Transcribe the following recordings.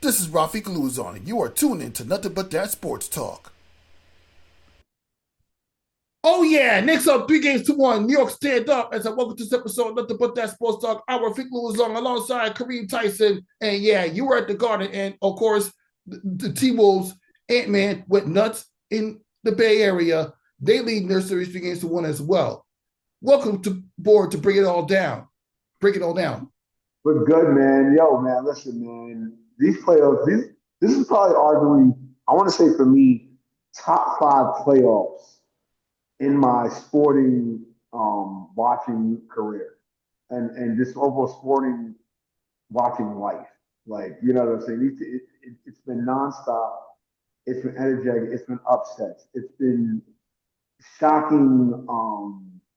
This is Rafik Luzon, and you are tuned in to Nothing But That Sports Talk. Oh yeah, Knicks up 3-1. New York stand up as I welcome to this episode of Nothing But That Sports Talk. Our Rafik Luzon alongside Kareem Tyson. And yeah, you were at the Garden, and of course, the T-Wolves, Ant-Man went nuts in the Bay Area. They lead their series 3-1 as well. Welcome to board to bring it all down. Break it all down. But good, man. Yo, man, listen, man. These playoffs, this is probably arguably, I want to say for me, top five playoffs in my sporting watching career and just overall sporting watching life. Like, you know what I'm saying? It's been nonstop. It's been energetic. It's been upsets. It's been shocking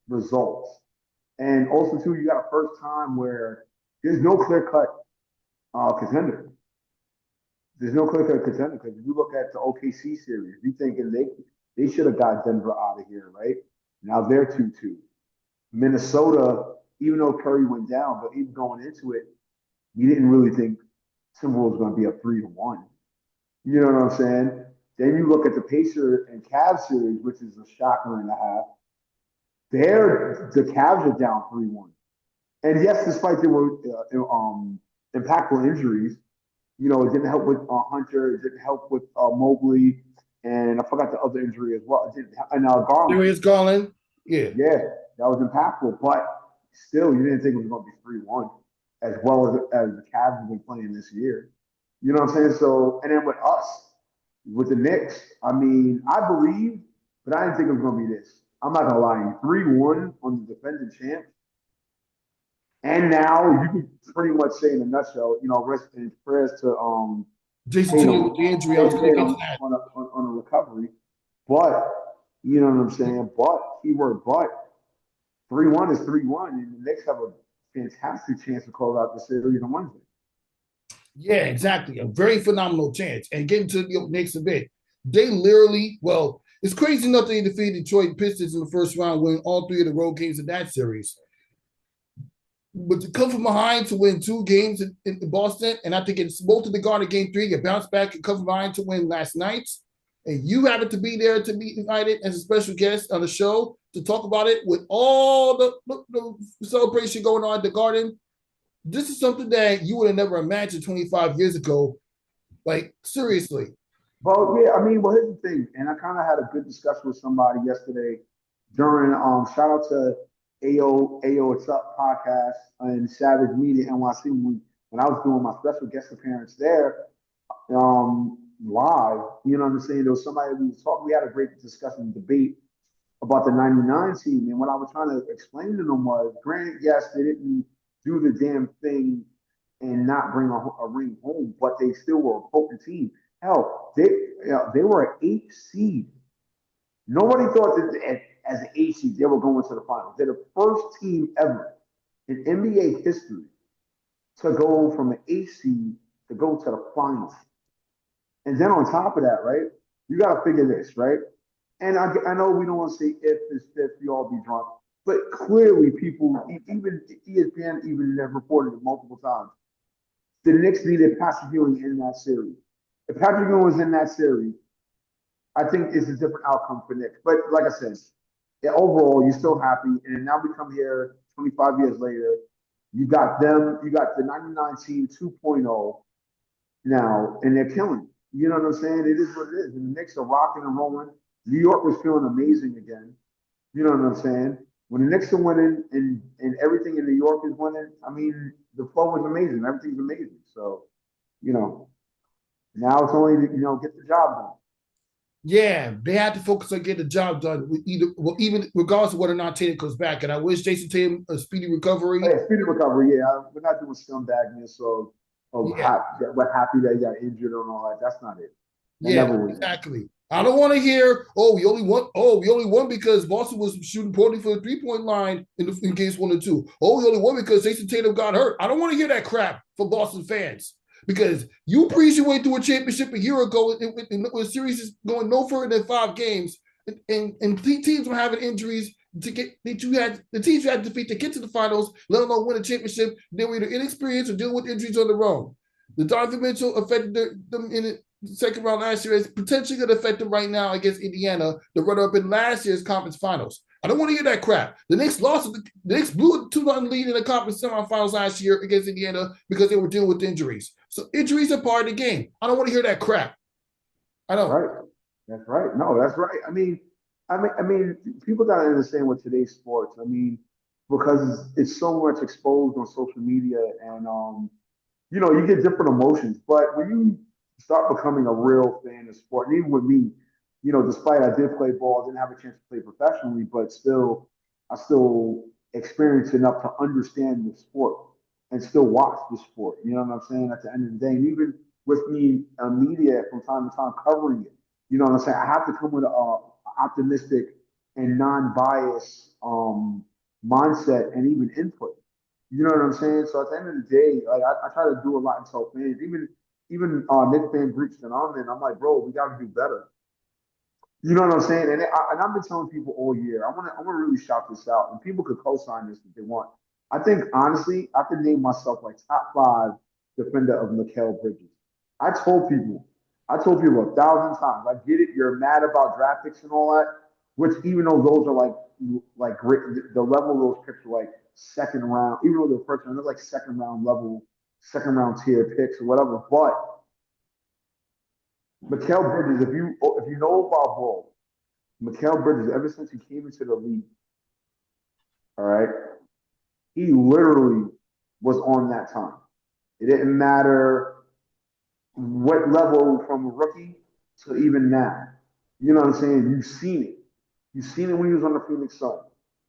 results. And also, too, you got a first time where there's no clear cut contender. There's no clear cut contender because if you look at the OKC series, you thinking they should have got Denver out of here, right? Now they're 2-2. Minnesota, even though Curry went down, but even going into it, we didn't really think Timberwolves was going to be up 3-1. You know what I'm saying? Then you look at the Pacer and Cavs series, which is a shocker and a half. The Cavs are down 3-1. And yes, despite there were impactful injuries, you know, it didn't help with Hunter, it didn't help with Mobley, and I forgot the other injury as well. It didn't, and Garland. Darius Garland, yeah, that was impactful. But still, you didn't think it was going to be 3-1, as well as the Cavs have been playing this year. You know what I'm saying? So, and then with us, with the Knicks, I mean, I believe, but I didn't think it was going to be this. I'm not gonna lie, 3-1 on the defending champ. And now you can pretty much say in a nutshell, you know, rest in prayers to Jayson with the injury. I was going to get to that. On a recovery. But you know what I'm saying? But keyword but 3-1 is 3-1, and the Knicks have a fantastic chance to close out the series on Wednesday. Yeah, exactly. A very phenomenal chance. And getting to the Knicks a bit, they literally, well, it's crazy enough they defeated Detroit Pistons in the first round, winning all three of the road games in that series. But to come from behind to win two games in Boston, and I think it's both of the Garden game 3, you bounce back and come from behind to win last night, and you happened to be there to be invited as a special guest on the show to talk about it with all the celebration going on at the Garden. This is something that you would have never imagined 25 years ago. Like, seriously. Well, yeah, I mean, well, here's the thing, and I kind of had a good discussion with somebody yesterday during shout out to AO It's Up podcast and Savage Media NYC when I was doing my special guest appearance there live. You know what I'm saying? There was somebody we was talking. We had a great discussion, debate about the '99 team, and what I was trying to explain to them was, granted, yes, they didn't do the damn thing and not bring a ring home, but they still were a potent team. Hell, they were an 8 seed. Nobody thought that as an 8 seed they were going to the finals. They're the first team ever in NBA history to go from an 8 seed to go to the finals. And then on top of that, right, you got to figure this, right? And I know we don't want to say if it's fifth, you all be drunk, but clearly people, even ESPN even have reported it multiple times, the Knicks needed Patrick Ewing in that series. If Patrick Ewing was in that series, I think it's a different outcome for Knicks. But like I said, yeah, overall, you're still happy. And now we come here 25 years later. You got them. You got the 99 team 2.0 now, and they're killing. You know what I'm saying? It is what it is. And the Knicks are rocking and rolling. New York was feeling amazing again. You know what I'm saying? When the Knicks are winning and everything in New York is winning, I mean, the flow is amazing. Everything's amazing. So, you know, now it's only to, you know, get the job done. Yeah, they had to focus on getting the job done, even regardless of whether or not Tatum comes back. And I wish Jayson Tatum a speedy recovery. Oh, yeah, speedy recovery, yeah. We're not doing scumbagness, so we're happy that he got injured and all that. That's not it. That exactly. I don't want to hear, we only won because Boston was shooting poorly for the 3-point line in games 1 and 2. Oh, we only won because Jayson Tatum got hurt. I don't want to hear that crap for Boston fans. Because you breezed your way through a championship a year ago when the series is going no further than 5 games, and teams were having injuries to get the teams you had to defeat to get to the finals, let alone win a championship. They were either inexperienced or dealing with injuries on their own. The Donovan Mitchell affected them in the second round last year is potentially going to affect them right now against Indiana, the runner-up in last year's conference finals. I don't want to hear that crap. The Knicks lost. The Knicks blew a 2-0 lead in the conference semifinals last year against Indiana because they were dealing with injuries. So injuries are part of the game. I don't want to hear that crap. I don't. Right. That's right. No, that's right. I mean, people gotta understand with today's sports. I mean, because it's so much exposed on social media, and you get different emotions. But when you start becoming a real fan of sport, and even with me, despite I did play ball, I didn't have a chance to play professionally, but still, I still experienced enough to understand the sport and still watch the sport. You know what I'm saying? At the end of the day, and even with me, media from time to time covering it, you know what I'm saying? I have to come with a optimistic and non-biased mindset and even input. You know what I'm saying? So at the end of the day, like I try to do a lot and tell fans, even Knicks fan groups that I'm in, I'm like, bro, we got to do better. You know what I'm saying? And I've been telling people all year, I want to really shout this out, and people could co-sign this if they want. I think honestly, I could name myself like top five defender of Mikal Bridges. I told people, I told people 1,000 times. I get it. You're mad about draft picks and all that, which even though those are like great, the level of those picks are like second round, even though they're first round, they're like second round level, second round tier picks or whatever. But Mikal Bridges, if you know about ball, Mikal Bridges, ever since he came into the league, all right, he literally was on that time. It didn't matter what level from rookie to even now. You know what I'm saying? You've seen it. You've seen it when he was on the Phoenix Suns.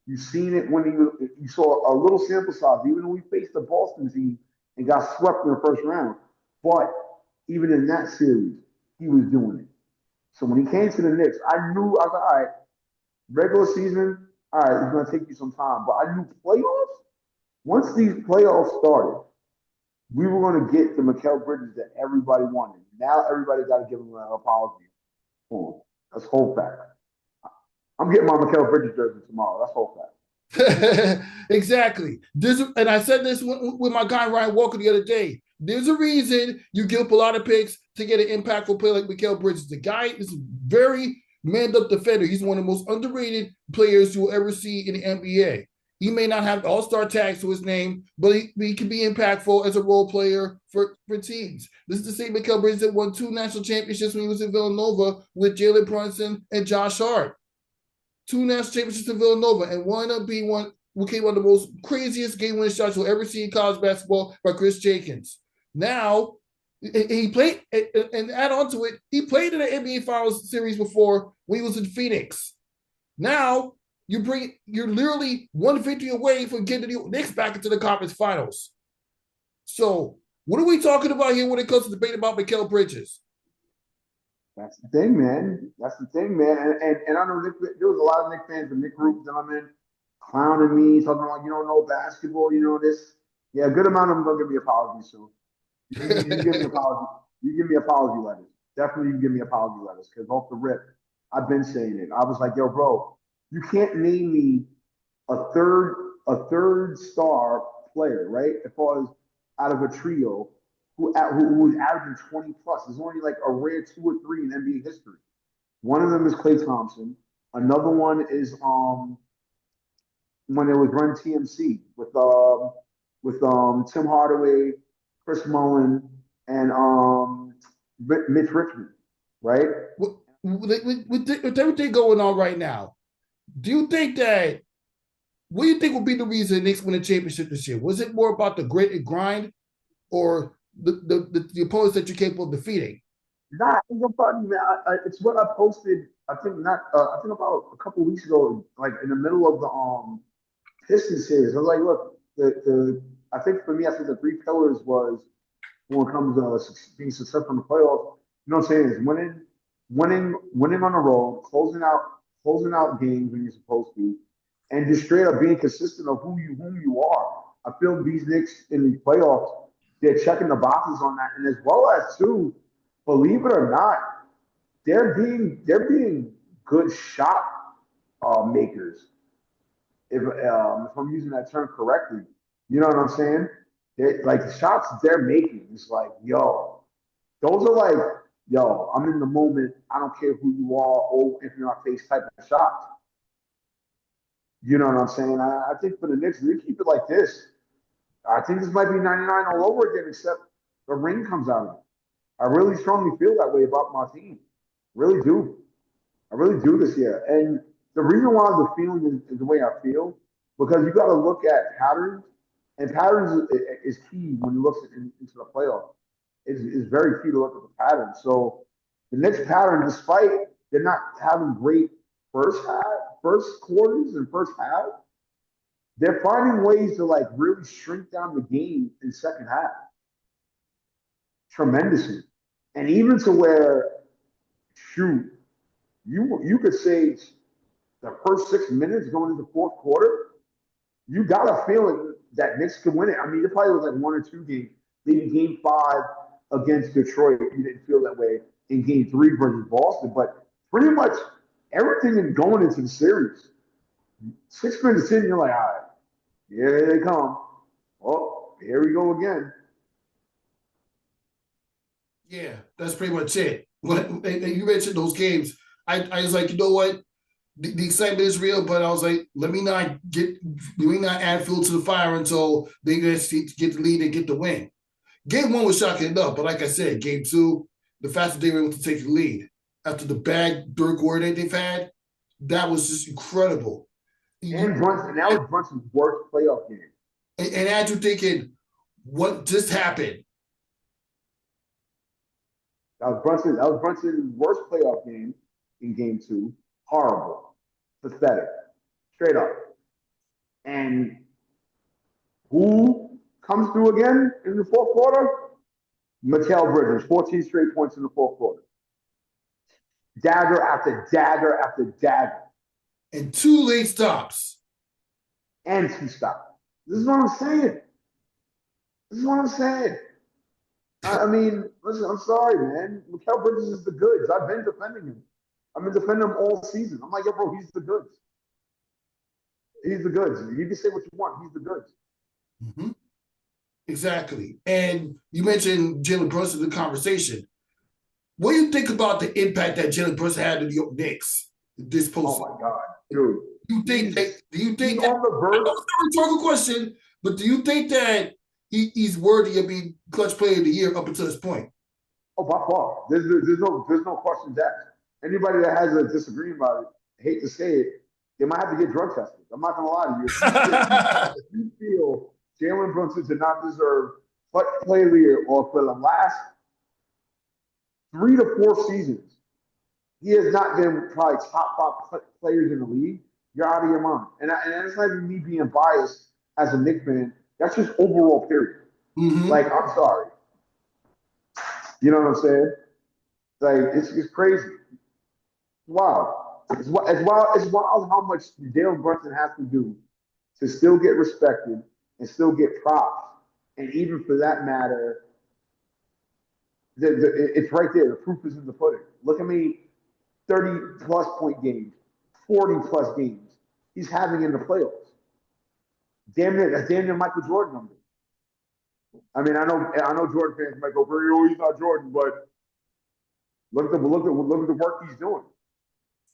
You've seen it when you saw a little sample size, even when we faced the Boston team and got swept in the first round. But even in that series, he was doing it. So when he came to the Knicks, I knew I was like, all right, regular season, all right, it's gonna take you some time. But I knew playoffs, once these playoffs started, we were gonna get the Mikal Bridges that everybody wanted. Now everybody gotta give him an apology for him. That's whole fact. I'm getting my Mikal Bridges jersey tomorrow. That's whole fact. Exactly. And I said this with my guy Ryan Walker the other day. There's a reason you give up a lot of picks to get an impactful player like Mikal Bridges. The guy is a very manned up defender. He's one of the most underrated players you'll ever see in the NBA. He may not have the all-star tag to his name, but he can be impactful as a role player for teams. This is the same Mikal Bridges that won 2 national championships when he was in Villanova with Jalen Brunson and Josh Hart. 2 national championships in Villanova, and wound up being one who came one of the most craziest game-winning shots you'll ever see in college basketball by Chris Jenkins. Now, he played, and add on to it, he played in the NBA Finals series before when he was in Phoenix. Now, you're literally one victory away from getting the Knicks back into the conference finals. So, what are we talking about here when it comes to debate about Mikal Bridges? That's the thing, man. That's the thing, man. And I know there was a lot of Knicks fans in Knicks groups that I'm in clowning me, talking about you don't know basketball, you know this. Yeah, a good amount of them gonna give me apologies soon. You give me apology. You give me apology letters. Definitely, you give me apology letters because off the rip, I've been saying it. I was like, yo, bro, you can't name me a third star player, right? As far as out of a trio who was averaging 20 plus. There's only like a rare two or three in NBA history. One of them is Klay Thompson. Another one is when it was Run TMC with Tim Hardaway, Chris Mullin, and Mitch Richmond, right? With everything going on right now, do you think that what do you think will be the reason the Knicks win a championship this year? Was it more about the grit and grind or the opponents that you're capable of defeating? Nah, it's no problem, man. It's what I posted. I think not. I think about a couple of weeks ago, like in the middle of the Pistons series. I was like, look, the I think for me, I think the three pillars was when it comes to being successful in the playoffs. You know what I'm saying? Is winning on the road, closing out games when you're supposed to, and just straight up being consistent of whom you are. I feel these Knicks in the playoffs, they're checking the boxes on that, and as well as too, believe it or not, they're being good shot makers. If I'm using that term correctly, you know what I'm saying? like the shots they're making is like, yo, those are like, yo, I'm in the moment. I don't care who you are or if you're not face type of shots. You know what I'm saying? I think for the Knicks, they keep it like this. I think this might be 99 all over again, except the ring comes out of it. I really strongly feel that way about my team. Really do. I really do this year. And the reason why the feeling is the way I feel, because you got to look at patterns, and patterns is key when you look into the playoff. Is very key to look at the pattern. So the next pattern, despite they're not having great first quarters and first half, they're finding ways to like really shrink down the game in second half tremendously. And even to where, shoot, you could say the first 6 minutes going into the fourth quarter, you got a feeling that Knicks could win it. I mean, it probably was like one or two games. Maybe game five against Detroit, you didn't feel that way in game three versus Boston. But pretty much everything in going into the series, 6 minutes in, you're like, all right, here they come. Oh, here we go again. Yeah, that's pretty much it. When you mentioned those games, I was like, you know what? The excitement is real, but I was like, let me not add fuel to the fire until they get the lead and get the win. Game one was shocking enough, but like I said, game two, the fact that they were able to take the lead after the bad third quarter that they've had, that was just incredible. And Brunson, that was Brunson's worst playoff game. And as you're thinking, what just happened? That was Brunson's worst playoff game in game two. Horrible. Pathetic. Straight up. And who comes through again in the fourth quarter? Mikal Bridges, 14 straight points in the fourth quarter. Dagger after dagger after dagger. And two late stops. And two stops. This is what I'm saying. This is what I'm saying. I mean, listen, I'm sorry, man. Mikal Bridges is the goods. I've been defending him. I've been defending him all season. I'm like, yo, bro, he's the goods. He's the goods. You can say what you want. He's the goods. Mm-hmm. Exactly. And you mentioned Jalen Brunson in the conversation. What do you think about the impact that Jalen Brunson had in the York Knicks this postseason? Oh my God, dude. Do you think that on the verge? That was a rhetorical question, but do you think that he's worthy of being clutch player of the year up until this point? Oh, by far. There's no questions asked. Anybody that has a disagreement about it, I hate to say it, they might have to get drug tested. I'm not gonna lie to you. If you feel Jalen Brunson did not deserve clutch player of the year, or for the last 3 to 4 seasons, he has not been probably top 5 players in the league, you're out of your mind. And that's not even me being biased as a Knicks fan. That's just overall period. Mm-hmm. Like, I'm sorry. You know what I'm saying? Like, it's crazy. Wow. It's wild how much Jalen Brunson has to do to still get respected and still get props. And even for that matter, it's right there. The proof is in the pudding. Look at me, 30-plus point games, 40-plus games he's having in the playoffs. Damn near Michael Jordan number. I mean, I know Jordan fans might go, "Oh, he's not Jordan," but look at the work he's doing.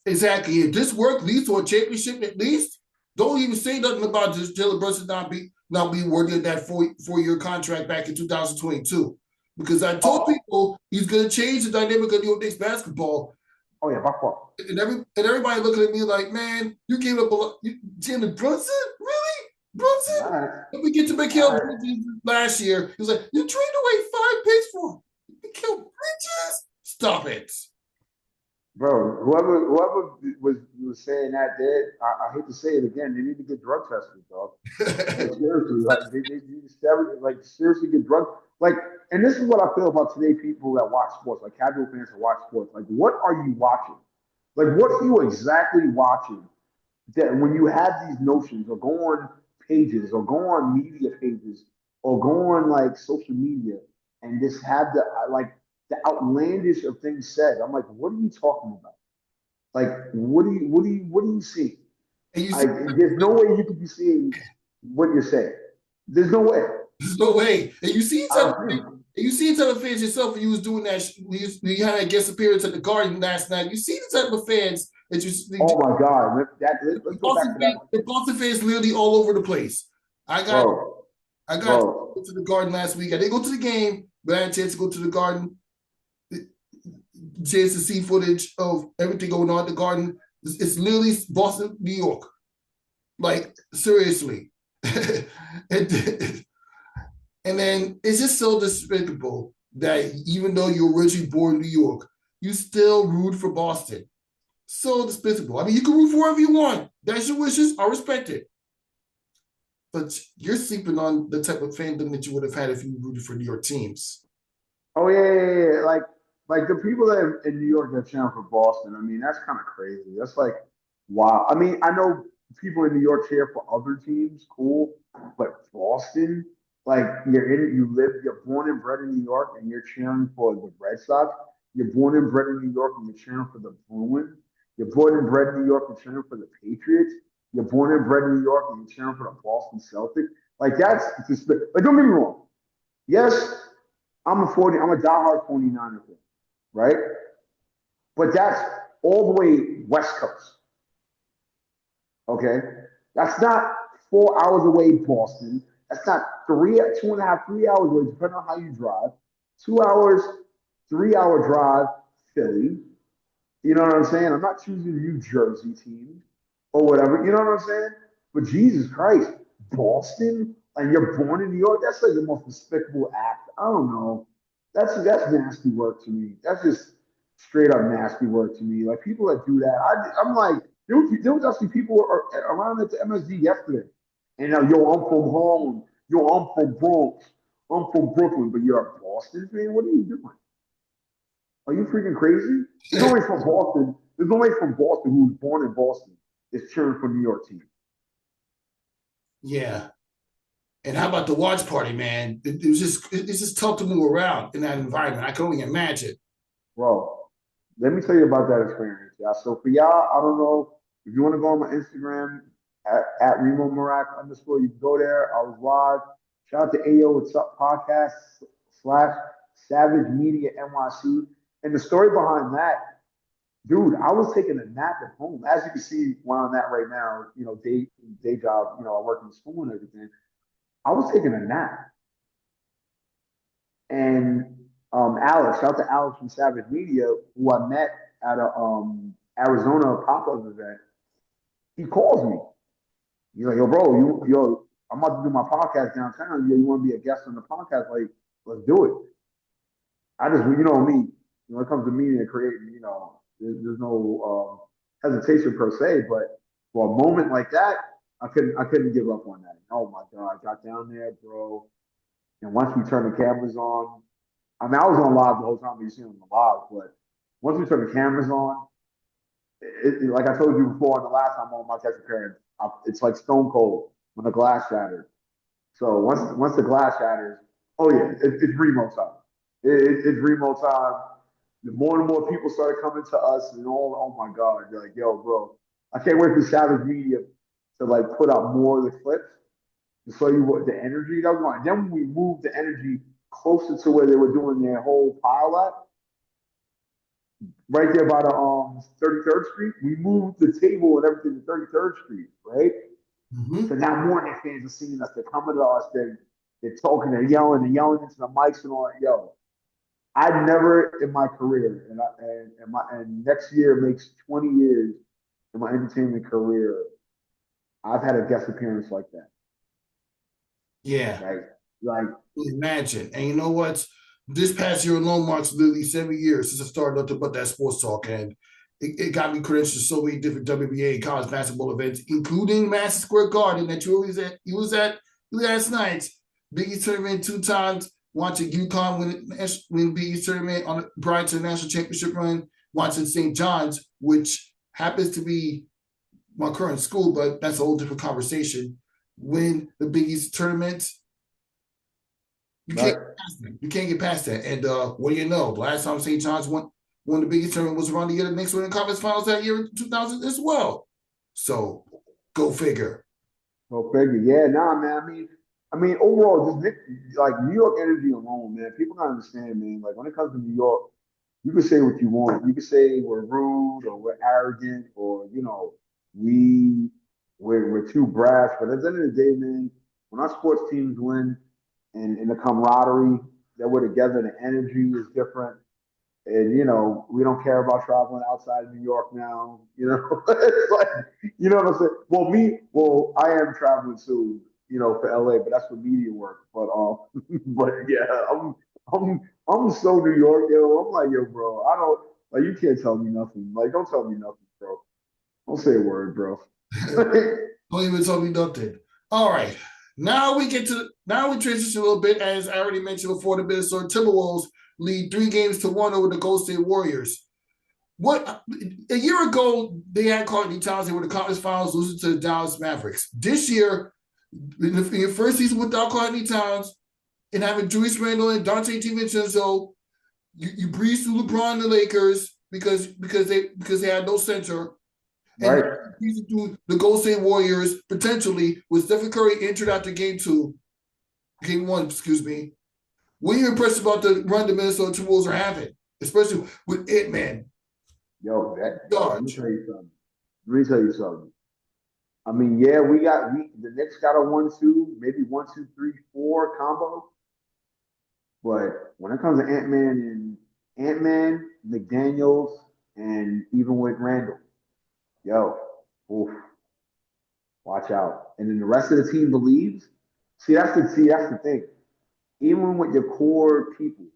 Exactly. If this work leads to a championship, at least, don't even say nothing about just Jalen Brunson not being worthy of that four-year contract back in 2022. Because I told people he's going to change the dynamic of New York Knicks basketball. Oh yeah, by far. And everybody looking at me like, man, you gave up Jalen Brunson, really? Brunson? Right. Let me get to Mikal Bridges last year. He was like, you traded away 5 picks for Mikal Bridges? Stop it. Bro, whoever was saying that, I hate to say it again, they need to get drug tested, dog. Like, seriously, like they seriously get drug. Like, and this is what I feel about today people that watch sports, like casual fans that watch sports. Like, what are you watching? Like, what are you exactly watching that when you have these notions, or go on pages, or go on media pages, or go on like social media, and just have the outlandish of things said? I'm like, what are you talking about? Like, what do you see? There's no way you could be seeing what you're saying. There's no way. There's no way. And I, you see each other fans yourself when you was doing that. When you had that guest appearance at the Garden last night. You see the type of fans that oh my God. Let's go back to that. The Boston fans literally all over the place. I got Bro, I got to bro. go to the Garden last week. I didn't go to the game, but I had a chance to go to the Garden. Chance to see footage of everything going on at the Garden. It's literally Boston, New York. Like seriously. and, and then it's just so despicable that even though you're originally born in New York, you still root for Boston. So despicable. I mean, you can root for whoever you want. That's your wishes. I respect it. But you're sleeping on the type of fandom that you would have had if you rooted for New York teams. Oh yeah. Like the people that are in New York that cheering for Boston. I mean, that's kind of crazy. That's like, wow. I mean, I know people in New York cheer for other teams, cool, but Boston, like you're in it, you're born and bred in New York, and you're cheering for the Red Sox. You're born and bred in New York, and you're cheering for the Bruins. You're born and bred in New York and cheering for the Patriots. You're born and bred in New York, and you're cheering for the Boston Celtics. Like that's just like don't get me wrong. Yes, I'm a diehard 49er fan, right? But that's all the way West Coast. Okay. That's not 4 hours away, Boston. That's not 2.5, 3 hours away, depending on how you drive. 2 hours, 3 hour drive, Philly. You know what I'm saying? I'm not choosing New Jersey team or whatever. You know what I'm saying? But Jesus Christ, Boston, and you're born in New York. That's like the most despicable act. I don't know. That's nasty work to me. That's just straight up nasty work to me. Like people that do that, I'm like, there was actually people around at the MSG yesterday, and now yo, I'm from Harlem. Yo, I'm from Bronx. I'm from Brooklyn, but you're a Boston fan. What are you doing? Are you freaking crazy? There's nobody from Boston who was born in Boston is cheering for New York team. Yeah. And how about the watch party, man? It was it's just tough to move around in that environment. I can only imagine. Bro, let me tell you about that experience, y'all. So for y'all, I don't know if you want to go on my Instagram at Reemo Meerak underscore, you can go there. I was live. Shout out to AO What's Up podcast slash Savage Media NYC. And the story behind that, dude, I was taking a nap at home. As you can see where I'm at right now, day job, I work in school and everything. I was taking a nap. And Alex, shout out to Alex from Savage Media, who I met at a Arizona pop-up event. He calls me. He's like, yo, bro, I'm about to do my podcast downtown. You want to be a guest on the podcast? Like, let's do it. I just, me, when it comes to media and creating, there's no hesitation per se, but for a moment like that, I couldn't give up on that. Oh my God, I got down there, bro. And once we turned the cameras on, I mean, I was on live the whole time, but you see on the live, but once we turned the cameras on, like I told you before on the last time on my catch appearance, it's like stone cold when the glass shattered. So once the glass shatters, oh yeah, it's Remo time. It's Remo time. The more and more people started coming to us, and all, oh my God, they're like, yo, bro, I can't wait for Savage Media to like put out more of the clips to show you what the energy that was going. Then when we moved the energy closer to where they were doing their whole pile at, right there by the 33rd Street, we moved the table and everything to 33rd Street, right? So Mm-hmm. now more Knicks fans are seeing us. They're coming to us. They're talking. They're yelling into the mics and all that. Yo, I never in my career, and next year makes 20 years in my entertainment career, I've had a guest appearance like that. Yeah. Like Imagine. And you know what? This past year alone marks literally 7 years since I started nothing but that sports talk. And it got me credentials to so many different WBA college basketball events, including Madison Square Garden that you was at last night. Big East tournament 2 times, watching UConn win Big East tournament on prior to the national championship run, watching St. John's, which happens to be my current school, but that's a whole different conversation. Win the Big East tournament, you can't right. get past that. You can't get past that. And what do you know? The last time St. John's won the biggest tournament was around the year the Knicks were in the conference finals that year in 2000 as well. So go figure. Go figure. Yeah, nah, man. I mean, overall, just like New York energy alone, man. People gotta understand, man. Like when it comes to New York, you can say what you want. You can say we're rude or we're arrogant or we we're too brash. But at the end of the day, man, when our sports teams win and the camaraderie that we're together, the energy is different. And we don't care about traveling outside of New York now. It's like, you know what I'm saying? Well, I am traveling soon, for LA, but that's for media work. But but yeah, I'm I'm so New York, yo. I'm like, yo, bro, I don't like you can't tell me nothing. Like, don't tell me nothing, bro. Don't say a word, bro. Don't even tell me nothing. All right. Now we transition a little bit, as I already mentioned before, the Minnesota Timberwolves lead 3-1 over the Golden State Warriors. What a year ago they had Karl-Anthony Towns. They were in the conference finals, losing to the Dallas Mavericks. This year, in your first season without Karl-Anthony Towns and having Julius Randle and Dante DiVincenzo, you breeze through LeBron and the Lakers because they had no center. And Right. through the Golden State Warriors potentially with Stephen Curry injured after game one, excuse me. What are you impressed about the run the Minnesota Timberwolves are having, especially with it, man? Yo, let me tell you something. Let me tell you something. I mean, yeah, the Knicks got a 1-2, maybe 1-2-3-4 combo. But when it comes to Ant-Man, McDaniels, and even with Randall, yo, oof, watch out. And then the rest of the team believes. That's the thing. Even with your core people,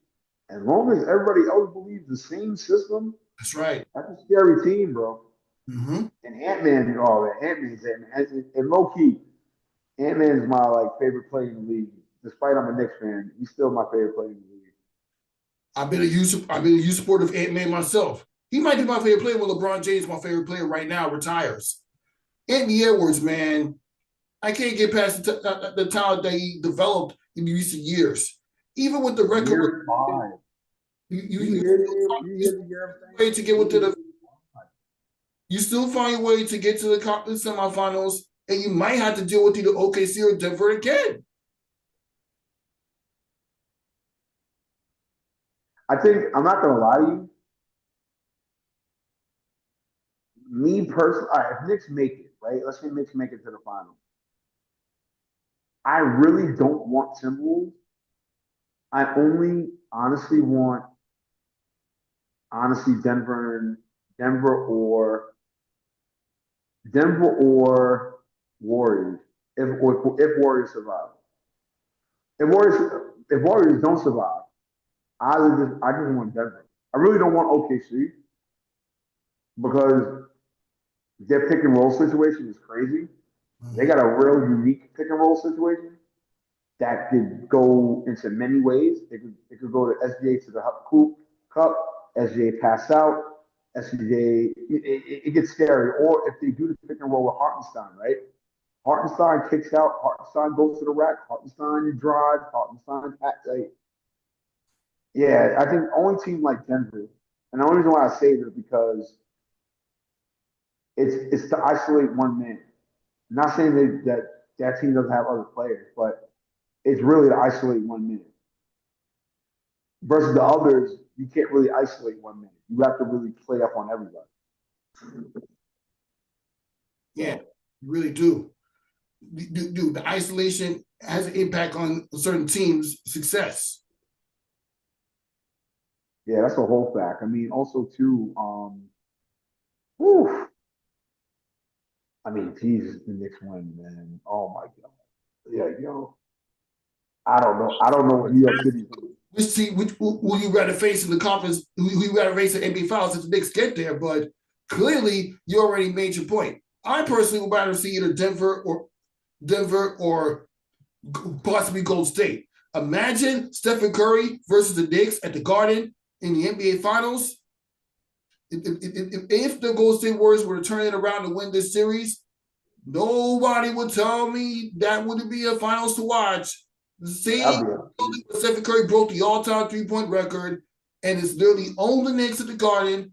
as long as everybody else believes the same system, That's right. that's a scary team, bro. Mm-hmm. And Ant-Man, oh man, Ant-Man's Ant-Man. And low key, Ant-Man's my favorite player in the league. Despite I'm a Knicks fan, he's still my favorite player in the league. I've been a huge supporter of Ant-Man myself. He might be my favorite player when LeBron James, my favorite player right now, retires. Anthony Edwards, man, I can't get past the talent that he developed in recent years. Even with the record, Year 5. you way to get into the. You still find a way to get to the conference semifinals, and you might have to deal with either OKC or Denver again. I think I'm not gonna lie to you. Me personally, all right, if Knicks make it, right? Let's say Knicks make it to the final. I really don't want Timberwolves. I only honestly Denver or Warriors if Warriors survive. If Warriors don't survive, I just want Denver. I really don't want OKC because their pick and roll situation is crazy. They got a real unique pick and roll situation that could go into many ways. It could go to SGA to the hoop cup, SGA pass out, SGA. It gets scary. Or if they do the pick and roll with Hartenstein, right? Hartenstein kicks out. Hartenstein goes to the rack. Hartenstein drives. Hartenstein like, yeah. I think only team like Denver, and the only reason why I say this is because it's to isolate one man. I'm not saying that team doesn't have other players, but it's really to isolate one man. Versus the others, you can't really isolate one man. You have to really play up on everybody. Yeah, you really do. Dude, the isolation has an impact on certain teams' success. Yeah, that's a whole fact. I mean, also too, whew, I mean, Jesus, the Knicks win, man. Oh my God. Yeah, I don't know. I don't know what New York City. Which team? Which will you rather face in the conference? Who you rather face in NBA Finals if the Knicks get there? But clearly, you already made your point. I personally would rather see either Denver or possibly Golden State. Imagine Stephen Curry versus the Knicks at the Garden in the NBA Finals. If the Golden State Warriors were to turn it around and win this series, nobody would tell me that wouldn't be a finals to watch. The same Stephen Curry broke the all-time three-point record and is literally owned the Knicks at the Garden.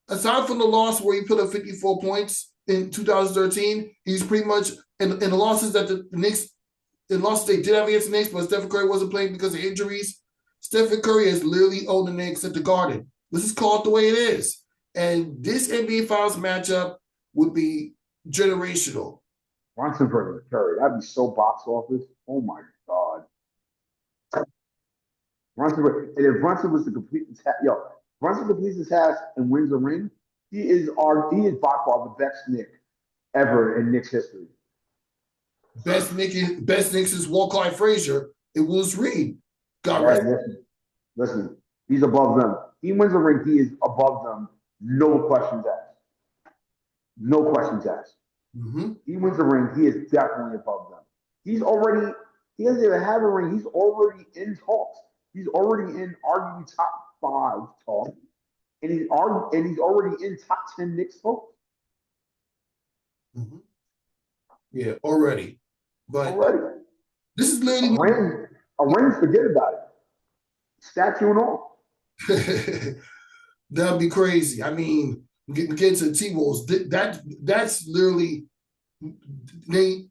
Aside from the loss where he put up 54 points in 2013, he's pretty much in the losses that the Knicks and lost they did have against the Knicks, but Stephen Curry wasn't playing because of injuries. Stephen Curry has literally owned the Knicks at the Garden. This is called the way it is. And this NBA Finals matchup would be generational. Brunson versus Curry. That'd be so box office. Oh my God. And if Brunson was to complete the task, Brunson completes the task and wins the ring, he is by far the best Knick ever in Knicks history. Best Knicks is Walcott Frazier and Willis Reed. Listen, he's above them. He wins the ring, he is above them. No questions asked. No questions asked. Mm-hmm. He wins the ring, he is definitely above them. He doesn't even have a ring, he's already in talks. He's already in arguably top 5 talk, and he's already in top 10 Knicks talks. Mm-hmm. Yeah, already. But this is literally a ring. Forget about it. Statue and all. That'd be crazy. I mean, getting to the T-Wolves, that's literally they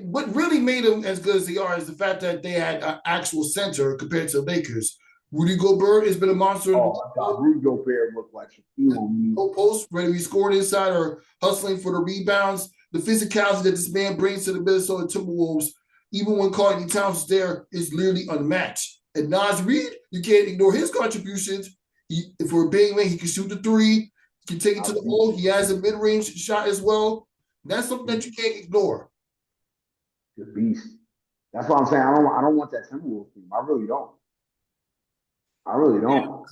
what really made them as good as they are is the fact that they had an actual center compared to the Lakers. Rudy Gobert has been a monster. Oh my God, Rudy Gobert looked like Shaquille O'Neal. Post, ready to be scoring inside or hustling for the rebounds. The physicality that this man brings to the Minnesota Timberwolves, even when Karl-Anthony Towns is there, is literally unmatched. And Naz Reid, you can't ignore his contributions. For a big man, he can shoot the three, he can take it to the hole. He has a mid-range shot as well. That's something that you can't ignore. The beast. That's what I'm saying. I don't want that Timberwolves team. I really don't.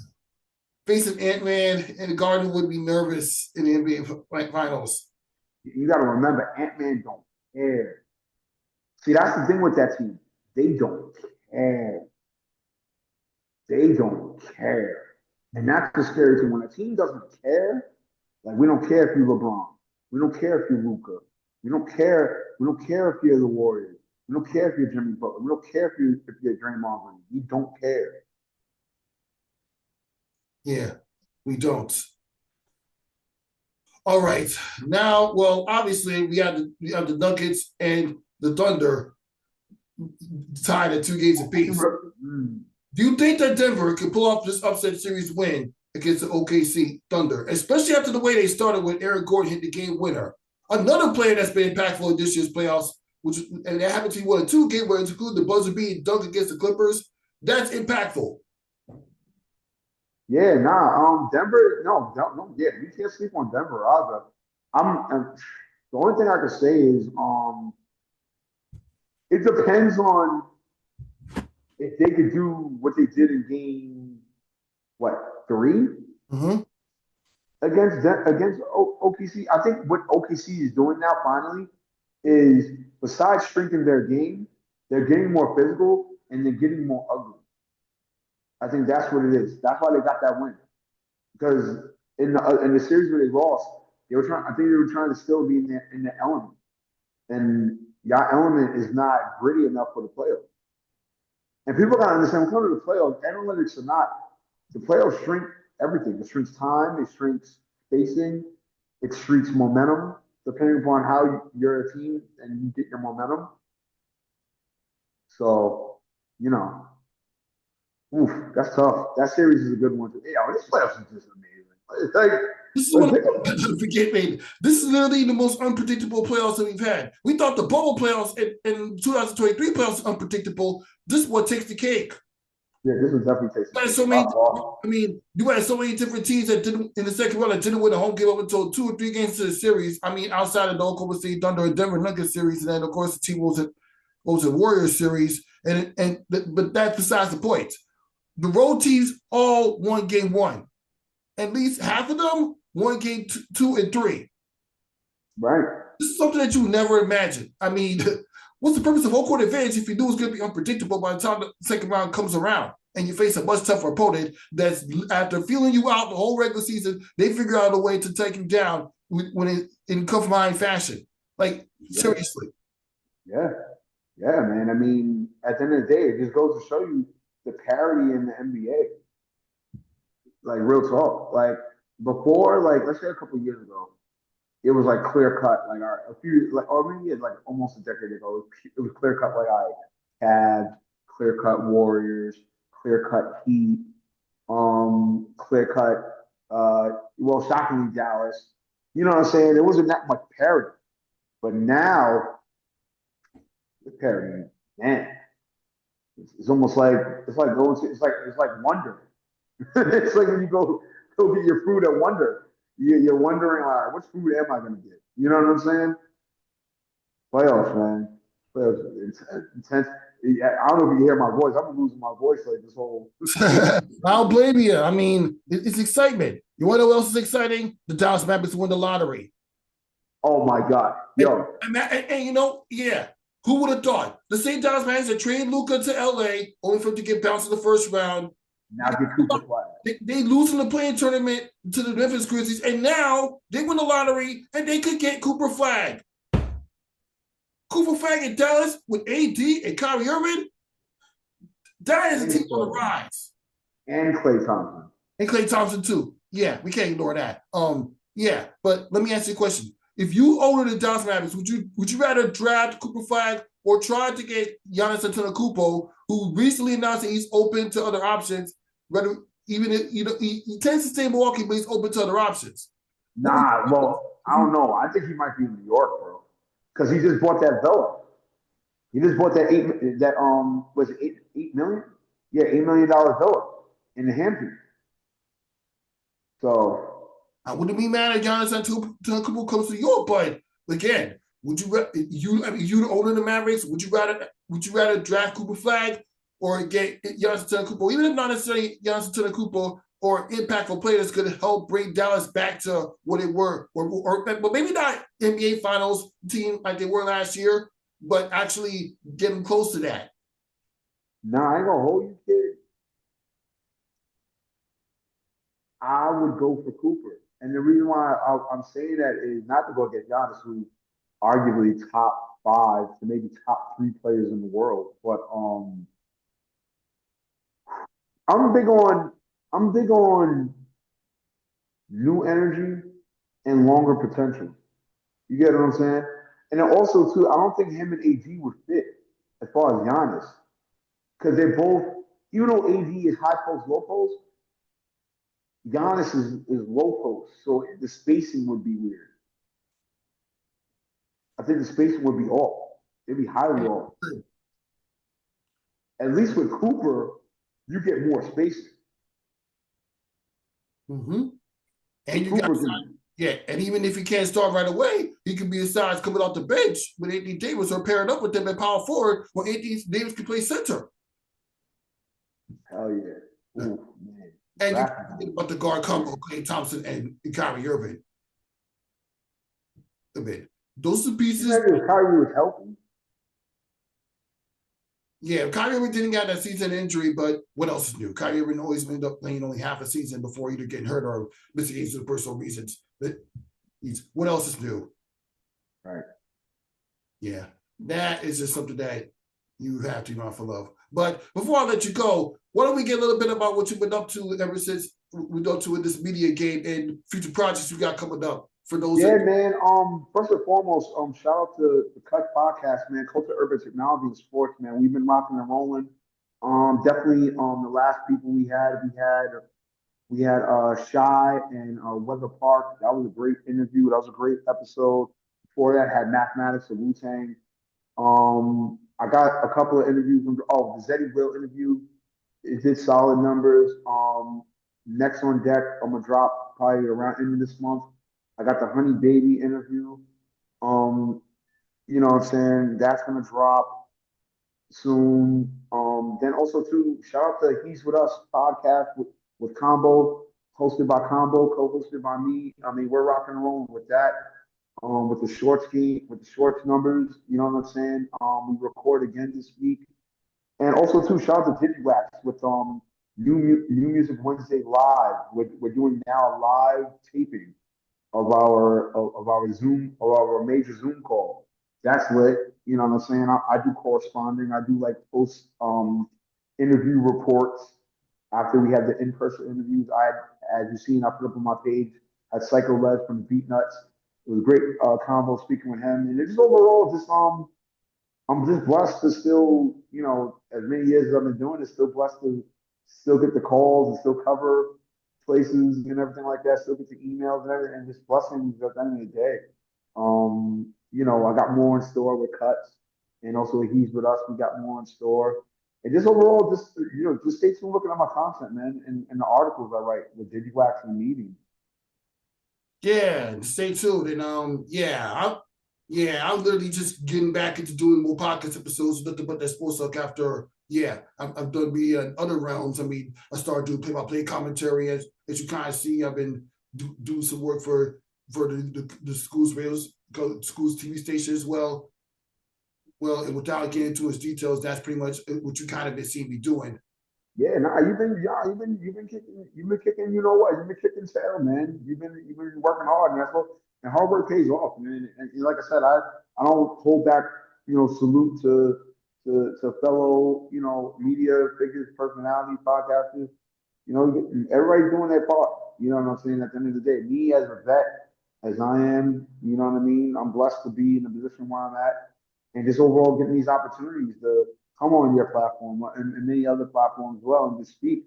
Facing Ant-Man in the Garden would be nervous in the NBA Finals. You got to remember, Ant-Man don't care. See, that's the thing with that team. They don't care. And that's the scary thing. When a team doesn't care, like we don't care if you're LeBron. We don't care if you're Luka. We don't care if you're the Warriors. We don't care if you're Jimmy Butler. We don't care if you're Draymond Green. We don't care. Yeah, we don't. All right. Now, well, obviously we have the Nuggets and the Thunder tied at 2 games apiece. Do you think that Denver can pull off this upset series win against the OKC Thunder, especially after the way they started with Aaron Gordon hit the game winner? Another player that's been impactful in this year's playoffs, and that happened to be one of 2 game winners, including the buzzer beating dunk against the Clippers. That's impactful. Yeah, Denver. No, yeah, we can't sleep on Denver either. The only thing I can say is, it depends on if they could do what they did in game 3 against OKC. I think what OKC is doing now finally is, besides strengthening their game, they're getting more physical and they're getting more ugly. I think that's what it is. That's why they got that win. Because in the series where they lost, they were trying to still be in the element. And your element is not gritty enough for the playoffs. And people gotta understand, when it comes to the playoffs, analytics are not, the playoffs shrink everything. It shrinks time, it shrinks spacing, it shrinks momentum, depending upon how you're a team and you get your momentum. So, that's tough. That series is a good one. This playoffs is just amazing. This is literally the most unpredictable playoffs that we've had. We thought the bubble playoffs in 2023 playoffs were unpredictable. This is what takes the cake. Yeah, this was definitely takes the cake. You had so many different teams that didn't in the second round that didn't win a home game up until 2 or 3 games to the series. Outside of the Oklahoma City Thunder and Denver Nuggets series, and then of course the T-Wolves and Warriors series. But that's besides the point. The road teams all won game 1. At least half of them won game 2 and 3. Right. This is something that you never imagined. What's the purpose of home court advantage if you knew it's going to be unpredictable by the time the second round comes around and you face a much tougher opponent that's, after feeling you out the whole regular season, they figure out a way to take you down in confined fashion. Seriously. Yeah. Yeah, man. At the end of the day, it just goes to show you the parity in the NBA. Real talk. Before, let's say a couple of years ago, it was like clear cut, like a few, like, or maybe like almost a decade ago, it was clear cut, like Cavs, clear cut Warriors, clear cut Heat, clear cut, well, shockingly Dallas. You know what I'm saying? There wasn't that much parity, but now the parity, man, it's almost like it's like wonder. It's like when you go get your food at Wonder, you're wondering, all right, which food am I going to get? You know what I'm saying? Playoffs, man. Playoffs, intense. Yeah, I don't know if you hear my voice. I'm losing my voice like this whole. I don't blame you. I mean, it's excitement. You want to know what else is exciting? The Dallas Mavericks win the lottery. Oh my God, yo! And you know, yeah, who would have thought? The same Dallas Mavericks that traded Luka to LA only for him to get bounced in the first round. Now get Cooper Flag. They lose in the playing tournament to the Memphis Grizzlies, and now they win the lottery and they could get Cooper Flag. Cooper Flag in Dallas with AD and Kyrie Irving. That is a team on the rise. And Klay Thompson. And Klay Thompson too. Yeah, we can't ignore that. Yeah, but let me ask you a question. If you owner the Dallas Mavericks, would you rather draft Cooper Flag or try to get Giannis Antetokounmpo, who recently announced that he's open to other options? Rather, even if he tends to stay in Milwaukee, but he's open to other options. Nah, well, I don't know. I think he might be in New York, bro, because he just bought that villa. He just bought that was it 8 million? Yeah, $8 million villa in the Hamptons. So I wouldn't be mad at Giannis Antetokounmpo comes to York, but again, would you the owner of the Mavericks? Would you rather draft Cooper Flag or get Giannis Antetokounmpo, even if not necessarily Giannis Antetokounmpo or impactful players could help bring Dallas back to what they were, or but maybe not NBA Finals team like they were last year, but actually getting close to that. nah, I ain't gonna hold you, kid. I would go for Cooper. And the reason why I'm saying that is not to go against Giannis, who arguably top five to maybe top three players in the world, but I'm big on I'm big on new energy and longer potential. You get what I'm saying? And then also too, I don't think him and AD would fit as far as Giannis because they're both, even though AD is high post, low post, Giannis is low post, so the spacing would be weird. I think the spacing would be off. It'd be highly off. At least with Cooper, you get more spacing. Mm-hmm. And you got Cooper can, yeah, and even if he can't start right away, he can be a size coming off the bench with Anthony Davis or pairing up with them at power forward where Anthony Davis can play center. hell yeah. Ooh, man. And you think about the guard combo, Klay Thompson and Kyrie Irving. A bit. Those are pieces. If Kyrie was healthy. Yeah, Kyrie Irving didn't get that season injury, but what else is new? Kyrie Irving always ended up playing only half a season before either getting hurt or missing games for personal reasons. What else is new? Right. Yeah, that is just something that you have to run for love. But before I let you go, why don't we get a little bit about what you've been up to ever since we got to in this media game and future projects you got coming up for those? Yeah, man. First and foremost, shout out to the Cut Podcast, man. Culture, Urban Technology, and Sports, man. We've been rocking and rolling. Definitely. The last people we had Shy and Weather Park. That was a great interview. That was a great episode. Before that, had Mathematics of Wu Tang. I got a couple of interviews. The Zeddy Will interview. It did solid numbers. Next on deck, I'm gonna drop probably around end of this month. I got the Honey Baby interview. You know what I'm saying? That's gonna drop soon. Then also too, shout out to He's With Us podcast with Combo, hosted by Combo, co-hosted by me. I mean, we're rocking and rolling with that. With the shorts game, with the shorts numbers, you know what I'm saying? We record again this week. And also too, shout out to DigiWax with New Music Wednesday live. We're doing now a live taping of our Zoom of our major Zoom call. That's lit. You know what I'm saying? I do corresponding. I do like post interview reports after we have the in-person interviews. As you've seen, I put up on my page at Psycho Les from the Beat Nuts. was a great convo speaking with him. And it's just overall, just I'm just blessed to still, as many years as I've been doing it, still blessed to still get the calls and still cover places and everything like that, still get the emails and everything, and just blessings at the end of the day. I got more in store with cuts and also He's With Us, we got more in store. And just overall, just stay tuned looking at my content, man, and the articles I write with DigiWax and Medium. Yeah, stay tuned. And I'm literally just getting back into doing more podcast episodes, nothing but that sports talk after. Yeah, I've done media in other realms. I mean, I started doing play-by-play commentary as you kind of see. I've been doing some work for the schools schools TV station as well. Well, and without getting into its details, that's pretty much what you kind of been seeing me doing. Yeah, nah, you've been kicking, you know what? You've been kicking tail, man. You've been working hard, and that's what and hard work pays off, man. And like I said, I don't hold back, salute to fellow, media figures, personalities, podcasters. Everybody's doing their part. You know what I'm saying? At the end of the day, me as a vet, as I am, you know what I mean? I'm blessed to be in the position where I'm at and just overall getting these opportunities to come on your platform and many other platforms as well and just speak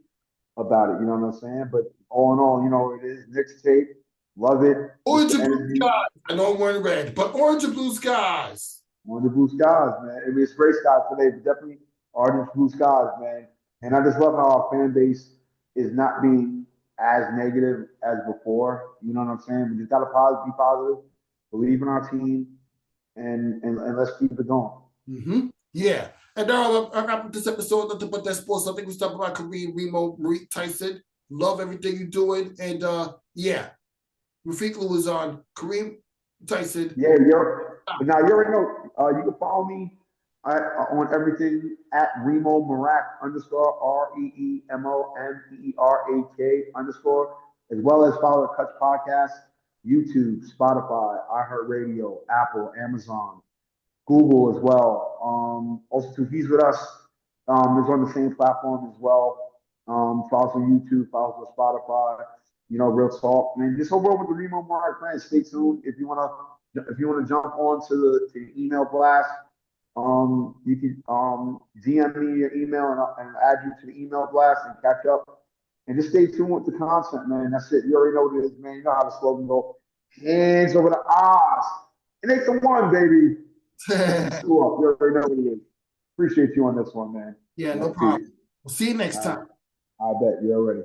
about it. You know what I'm saying? But all in all, it is Knicks tape. Love it. Orange Mr. and blue Energy. skies. I know I'm wearing red, but orange and blue skies. On the blue skies, man. I mean, it's gray skies today, but definitely orange blue skies, man. And I just love how our fan base is not being as negative as before. You know what I'm saying? We just gotta be positive, believe in our team, and let's keep it going. Mm-hmm. Yeah. And now I wrap up this episode, nothing but that sports. I think we talked about Reemo Meerak Tyson. Love everything you're doing. And yeah, Rafika was on Kareem Tyson. Yeah, but now you already know. You can follow me on everything at Reemo Meerak _ ReemoMeerak _ as well as follow the Cuts Podcast, YouTube, Spotify, iHeartRadio, Apple, Amazon, Google as well. Also, too, He's With Us is on the same platform as well. Follow us on YouTube, follow us on Spotify. Real talk, man. Just overall with the Reemo Meerak brand. Stay tuned if you wanna jump on to the email blast. You can DM me your email and add you to the email blast and catch up. And just stay tuned with the content, man. That's it. You already know what it is, man. You know how the slogan goes. Hands over the eyes. And it's the one, baby. You already know what it is. Appreciate you on this one, man. Yeah, no problem. We'll see you next time. I bet you already.